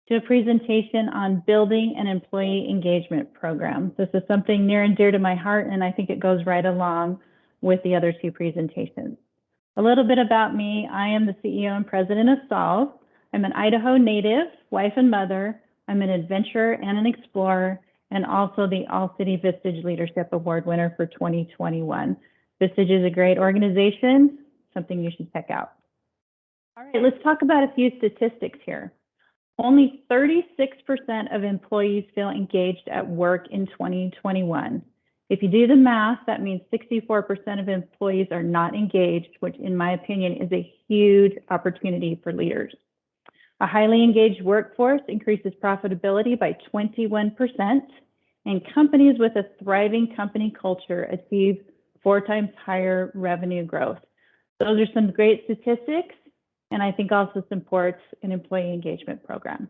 to a presentation on building an employee engagement program. This is something near and dear to my heart, and I think it goes right along with the other two presentations. A little bit about me. I am the CEO and president of Solve. I'm an Idaho native, wife and mother. I'm an adventurer and an explorer, and also the All-City Vistage Leadership Award winner for 2021. Vistage is a great organization, something you should check out. All right, let's talk about a few statistics here. Only 36% of employees feel engaged at work in 2021. If you do the math, that means 64% of employees are not engaged, which in my opinion is a huge opportunity for leaders. A highly engaged workforce increases profitability by 21%, and companies with a thriving company culture achieve 4 times higher revenue growth. Those are some great statistics, and I think also supports an employee engagement program.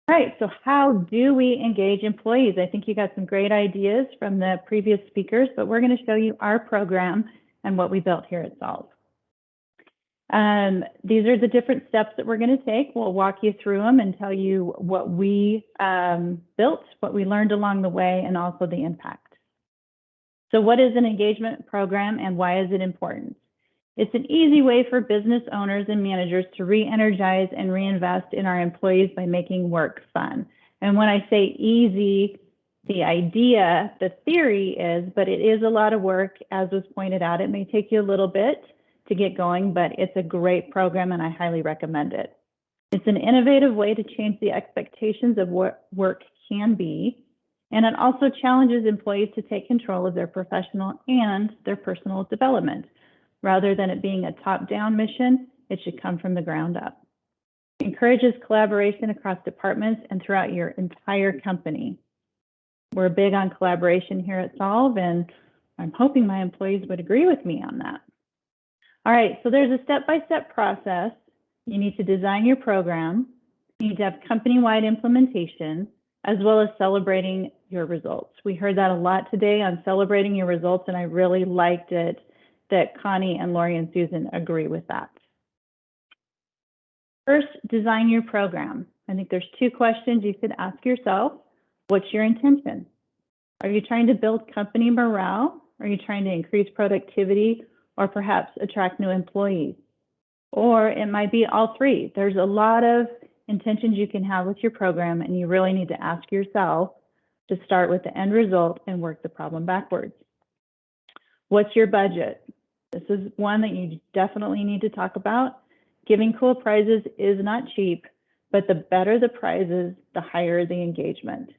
All right, so how do we engage employees? I think you got some great ideas from the previous speakers, but we're going to show you our program and what we built here at Solve. These are the different steps that we're going to take. We'll walk you through them and tell you what we built, what we learned along the way, and also the impact. So what is an engagement program and why is it important? It's an easy way for business owners and managers to re-energize and reinvest in our employees by making work fun. And when I say easy, the idea, the theory is, but it is a lot of work, as was pointed out. It may take you a little bit to get going, but it's a great program and I highly recommend it. It's an innovative way to change the expectations of what work can be. And it also challenges employees to take control of their professional and their personal development. Rather than it being a top-down mission, it should come from the ground up. It encourages collaboration across departments and throughout your entire company. We're big on collaboration here at Solve, and I'm hoping my employees would agree with me on that. All right, so there's a step-by-step process. You need to design your program. You need to have company-wide implementation, as well as celebrating your results. We heard that a lot today on celebrating your results, and I really liked it that Connie and Lori and Susan agree with that. First, design your program. I think there's 2 questions you should ask yourself. What's your intention? Are you trying to build company morale? Are you trying to increase productivity or perhaps attract new employees? Or it might be all 3. There's a lot of intentions you can have with your program, and you really need to ask yourself to start with the end result and work the problem backwards. What's your budget? This is one that you definitely need to talk about. Giving cool prizes is not cheap, but the better the prizes, the higher the engagement.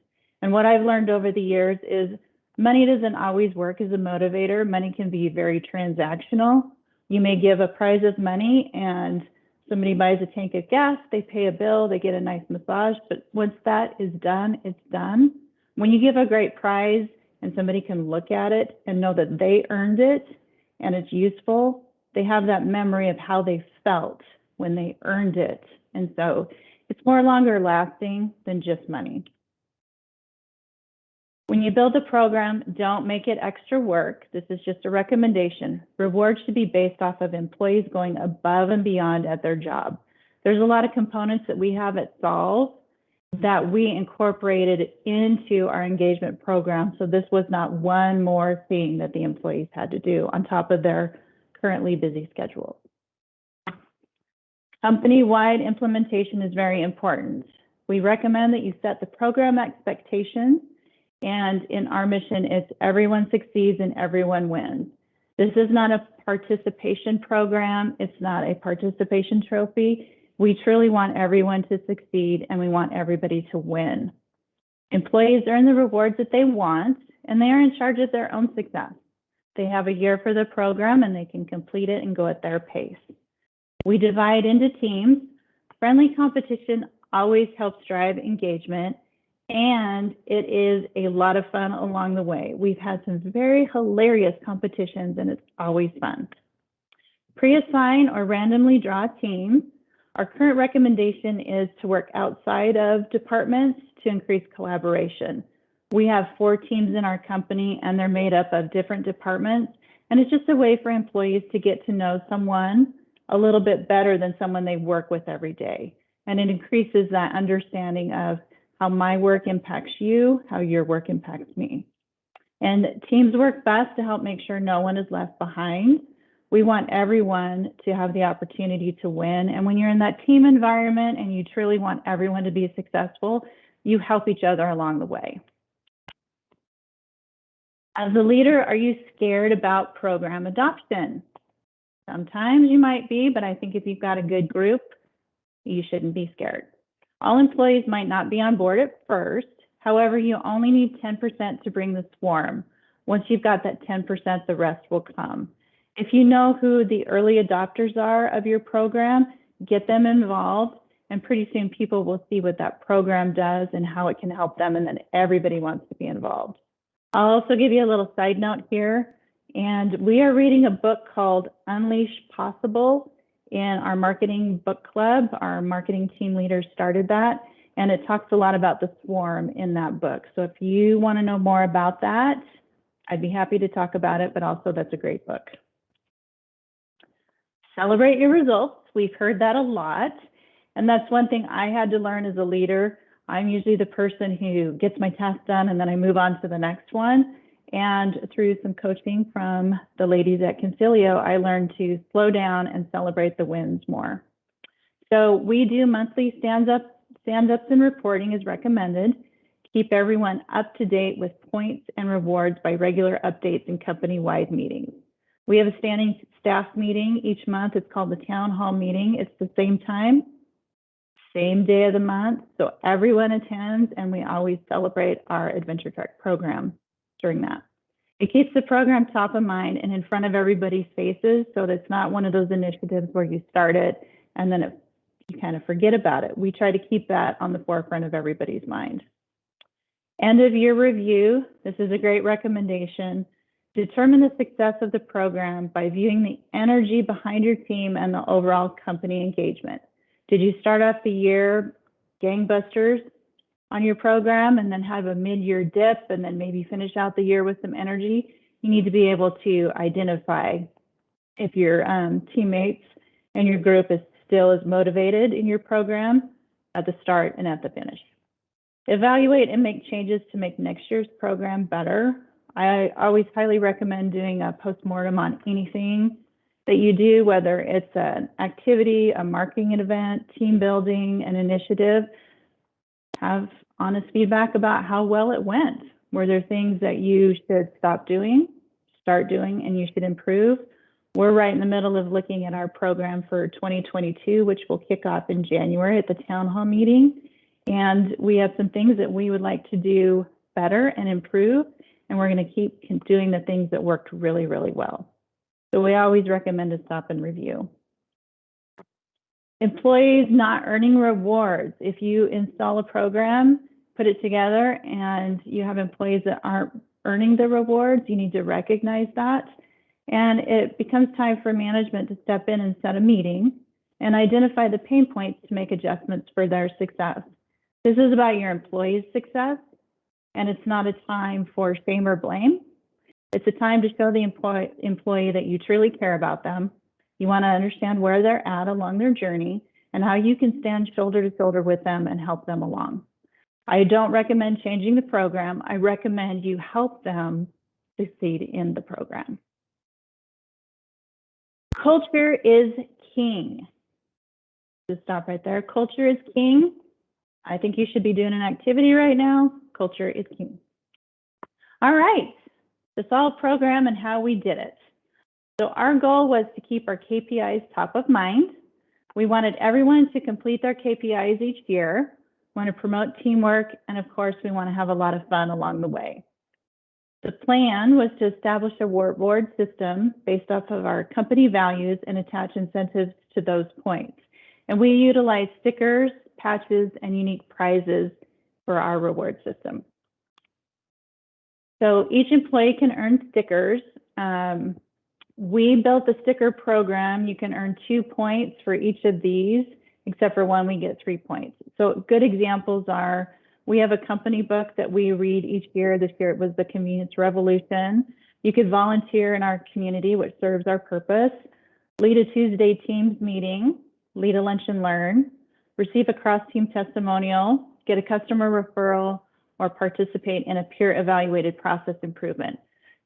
And what I've learned over the years is money doesn't always work as a motivator. Money can be very transactional. You may give a prize of money and somebody buys a tank of gas, they pay a bill, they get a nice massage, but once that is done, it's done. When you give a great prize and somebody can look at it and know that they earned it and it's useful, they have that memory of how they felt when they earned it. And so it's more longer lasting than just money. When you build a program, don't make it extra work. This is just a recommendation. Rewards should be based off of employees going above and beyond at their job. There's a lot of components that we have at Solve that we incorporated into our engagement program. So this was not one more thing that the employees had to do on top of their currently busy schedule. Company-wide implementation is very important. We recommend that you set the program expectations, and in our mission, it's everyone succeeds and everyone wins. This is not a participation program. It's not a participation trophy. We truly want everyone to succeed and we want everybody to win. Employees earn the rewards that they want and they are in charge of their own success. They have a year for the program and they can complete it and go at their pace. We divide into teams. Friendly competition always helps drive engagement, and it is a lot of fun along the way. We've had some very hilarious competitions and it's always fun. Pre-assign or randomly draw teams. Our current recommendation is to work outside of departments to increase collaboration. We have 4 teams in our company and they're made up of different departments. And it's just a way for employees to get to know someone a little bit better than someone they work with every day. and it increases that understanding of how my work impacts you, how your work impacts me. And teams work best to help make sure no one is left behind. We want everyone to have the opportunity to win. And when you're in that team environment and you truly want everyone to be successful, you help each other along the way. As a leader, are you scared about program adoption? Sometimes you might be, but I think if you've got a good group, you shouldn't be scared. All employees might not be on board at first. However, you only need 10% to bring the swarm. Once you've got that 10%, the rest will come. If you know who the early adopters are of your program, get them involved, and pretty soon people will see what that program does and how it can help them, and then everybody wants to be involved. I'll also give you a little side note here, and we are reading a book called Unleash Possible in our marketing book club. Our marketing team leaders started that, and it talks a lot about the swarm in that book. So if you want to know more about that, I'd be happy to talk about it, but also that's a great book. Celebrate your results. We've heard that a lot, and that's one thing I had to learn as a leader. I'm usually the person who gets my task done and then I move on to the next one. And through some coaching from the ladies at Concilio, I learned to slow down and celebrate the wins more. So we do monthly stand-ups and reporting is recommended. Keep everyone up to date with points and rewards by regular updates and company-wide meetings. We have a standing staff meeting each month. It's called the town hall meeting. It's the same time, same day of the month. So everyone attends, and we always celebrate our Adventure Trek program during that. It keeps the program top of mind and in front of everybody's faces, so that it's not one of those initiatives where you start it and then you kind of forget about it. We try to keep that on the forefront of everybody's mind. End of year review. This is a great recommendation. Determine the success of the program by viewing the energy behind your team and the overall company engagement. Did you start off the year gangbusters on your program and then have a mid-year dip and then maybe finish out the year with some energy? You need to be able to identify if your teammates and your group is still as motivated in your program at the start and at the finish. Evaluate and make changes to make next year's program better. I always highly recommend doing a postmortem on anything that you do, whether it's an activity, a marketing event, team building, an initiative. Have honest feedback about how well it went. Were there things that you should stop doing, start doing, and you should improve? We're right in the middle of looking at our program for 2022, which will kick off in January at the town hall meeting. And we have some things that we would like to do better and improve. And we're going to keep doing the things that worked really, really well. So we always recommend to stop and review. Employees not earning rewards. If you install a program, put it together, and you have employees that aren't earning the rewards, you need to recognize that. And it becomes time for management to step in and set a meeting and identify the pain points to make adjustments for their success. This is about your employees' success, and it's not a time for shame or blame. It's a time to show the employee that you truly care about them. You want to understand where they're at along their journey and how you can stand shoulder to shoulder with them and help them along. I don't recommend changing the program. I recommend you help them succeed in the program. Culture is king. Just stop right there. Culture is king. I think you should be doing an activity right now. Culture is king. All right, the solid program and how we did it. So our goal was to keep our KPIs top of mind. We wanted everyone to complete their KPIs each year. We want to promote teamwork, and of course, we want to have a lot of fun along the way. The plan was to establish a reward system based off of our company values and attach incentives to those points. And we utilize stickers, patches, and unique prizes for our reward system. So each employee can earn stickers. We built the sticker program. You can earn 2 points for each of these, except for one, we get 3 points. So good examples are, we have a company book that we read each year. This year it was The Convenience Revolution. You could volunteer in our community, which serves our purpose, lead a Tuesday Teams meeting, lead a lunch and learn, receive a cross-team testimonial, get a customer referral, or participate in a peer-evaluated process improvement.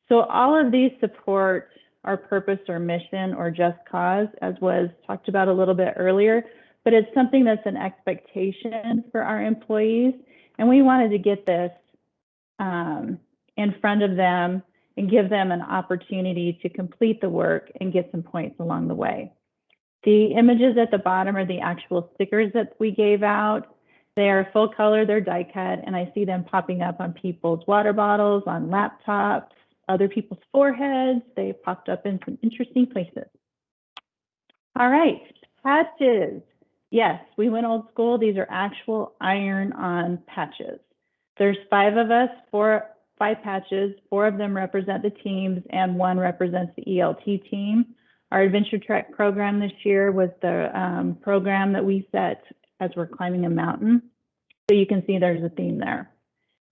So all of these support our purpose or mission or just cause, as was talked about a little bit earlier, but it's something that's an expectation for our employees. And we wanted to get this in front of them and give them an opportunity to complete the work and get some points along the way. The images at the bottom are the actual stickers that we gave out. They are full color, they're die cut, and I see them popping up on people's water bottles, on laptops, other people's foreheads. They popped up in some interesting places. All right, patches. Yes, we went old school. These are actual iron-on patches. There's 5 of us, 5 patches. 4 of them represent the teams, and 1 represents the ELT team. Our Adventure Trek program this year was the program that we set as we're climbing a mountain. So you can see there's a theme there.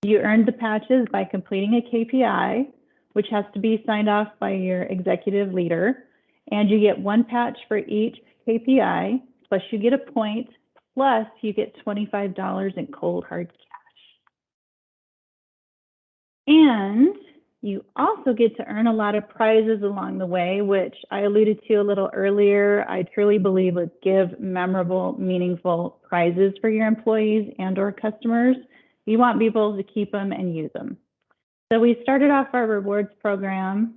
You earned the patches by completing a KPI, which has to be signed off by your executive leader. And you get 1 patch for each KPI, plus you get a point, plus you get $25 in cold hard cash. And you also get to earn a lot of prizes along the way, which I alluded to a little earlier. I truly believe would give memorable, meaningful prizes for your employees and or customers. You want people to keep them and use them. So we started off our rewards program.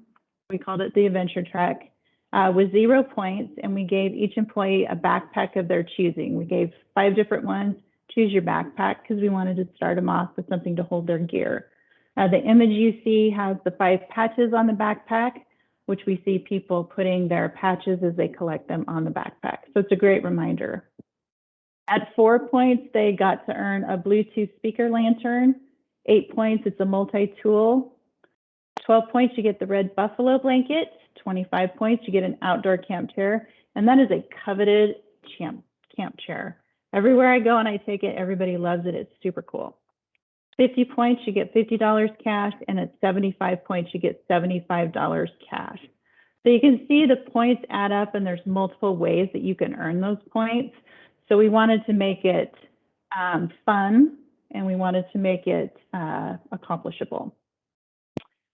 We called it the Adventure Trek with 0 points, and we gave each employee a backpack of their choosing. We gave 5 different ones. Choose your backpack because we wanted to start them off with something to hold their gear. The image you see has the 5 patches on the backpack, which we see people putting their patches as they collect them on the backpack. So it's a great reminder. At 4 points, they got to earn a Bluetooth speaker lantern. 8 points, it's a multi-tool. 12 points, you get the red buffalo blanket. 25 points, you get an outdoor camp chair. And that is a coveted camp chair. Everywhere I go and I take it, everybody loves it. It's super cool. 50 points, you get $50 cash, and at 75 points, you get $75 cash. So you can see the points add up, and there's multiple ways that you can earn those points. So we wanted to make it fun, and we wanted to make it accomplishable.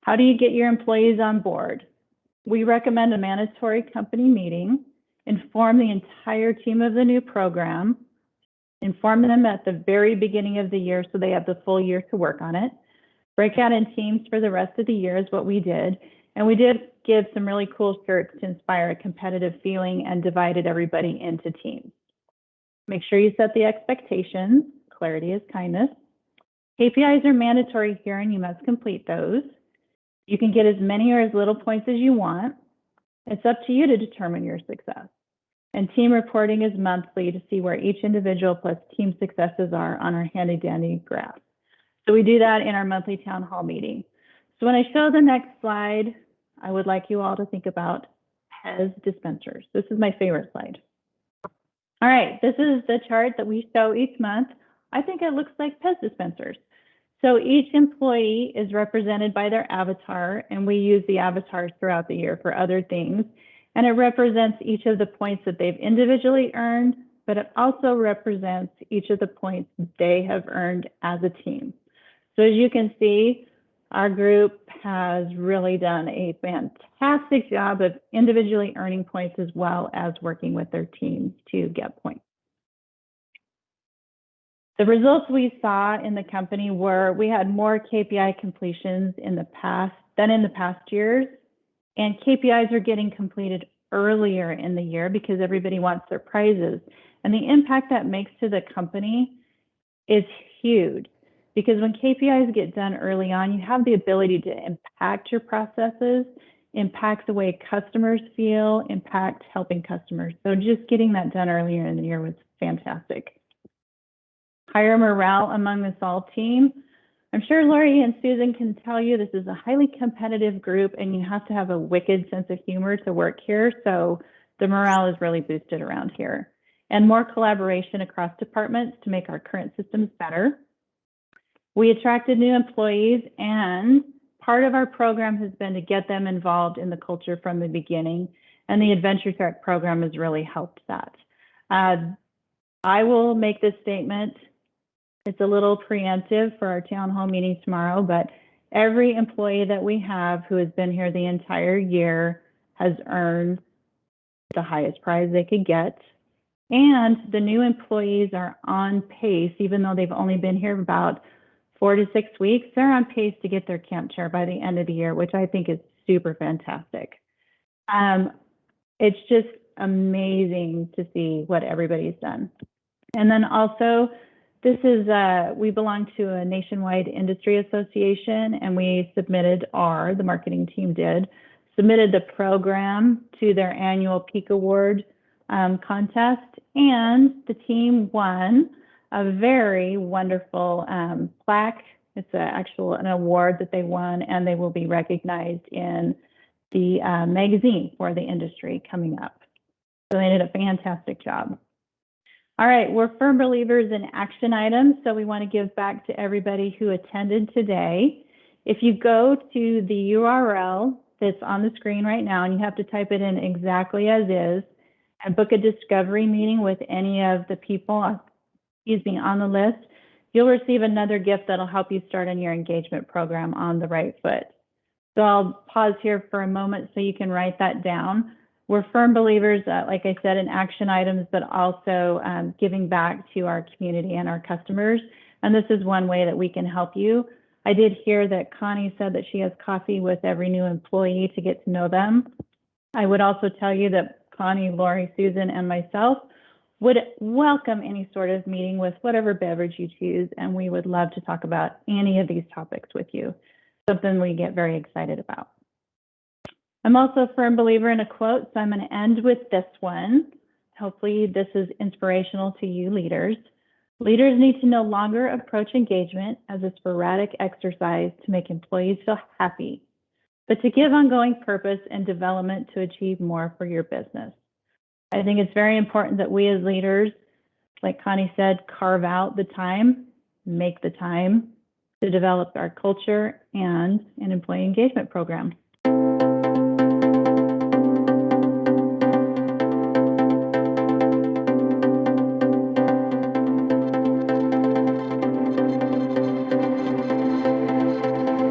How do you get your employees on board? We recommend a mandatory company meeting, inform the entire team of the new program, inform them at the very beginning of the year so they have the full year to work on it. Break out in teams for the rest of the year is what we did. And we did give some really cool shirts to inspire a competitive feeling and divided everybody into teams. Make sure you set the expectations. Clarity is kindness. KPIs are mandatory here and you must complete those. You can get as many or as little points as you want. It's up to you to determine your success. And team reporting is monthly to see where each individual plus team successes are on our handy dandy graph. So we do that in our monthly town hall meeting. So when I show the next slide, I would like you all to think about Pez dispensers. This is my favorite slide. All right, this is the chart that we show each month. I think it looks like Pez dispensers. So each employee is represented by their avatar, and we use the avatars throughout the year for other things. And it represents each of the points that they've individually earned, but it also represents each of the points they have earned as a team. So as you can see, our group has really done a fantastic job of individually earning points as well as working with their teams to get points. The results we saw in the company were we had more KPI completions in the past years, and KPIs are getting completed earlier in the year because everybody wants their prizes. And the impact that makes to the company is huge because when KPIs get done early on, you have the ability to impact your processes, impact the way customers feel, impact helping customers. So just getting that done earlier in the year was fantastic. Higher morale among the SOL team. I'm sure Lori and Susan can tell you this is a highly competitive group and you have to have a wicked sense of humor to work here. So the morale is really boosted around here. And more collaboration across departments to make our current systems better. We attracted new employees, and part of our program has been to get them involved in the culture from the beginning. And the Adventure Trek program has really helped that. I will make this statement. It's a little preemptive for our town hall meeting tomorrow, but every employee that we have who has been here the entire year has earned the highest prize they could get. And the new employees are on pace, even though they've only been here about 4 to 6 weeks, they're on pace to get their camp chair by the end of the year, which I think is super fantastic. It's just amazing to see what everybody's done. And then also, this is, we belong to a nationwide industry association, and we submitted the marketing team submitted the program to their annual Peak Award contest, and the team won a very wonderful plaque. It's an award that they won, and they will be recognized in the magazine for the industry coming up. So they did a fantastic job. All right, we're firm believers in action items, so we want to give back to everybody who attended today. If you go to the URL that's on the screen right now, and you have to type it in exactly as is, and book a discovery meeting with any of the people, on the list, you'll receive another gift that'll help you start on your engagement program on the right foot. So I'll pause here for a moment so you can write that down. We're firm believers, like I said, in action items, but also giving back to our community and our customers. And this is one way that we can help you. I did hear that Connie said that she has coffee with every new employee to get to know them. I would also tell you that Connie, Lori, Susan, and myself would welcome any sort of meeting with whatever beverage you choose, and we would love to talk about any of these topics with you, something we get very excited about. I'm also a firm believer in a quote, so I'm going to end with this one. Hopefully this is inspirational to you leaders. Leaders need to no longer approach engagement as a sporadic exercise to make employees feel happy, but to give ongoing purpose and development to achieve more for your business. I think it's very important that we as leaders, like Connie said, carve out the time, make the time to develop our culture and an employee engagement program.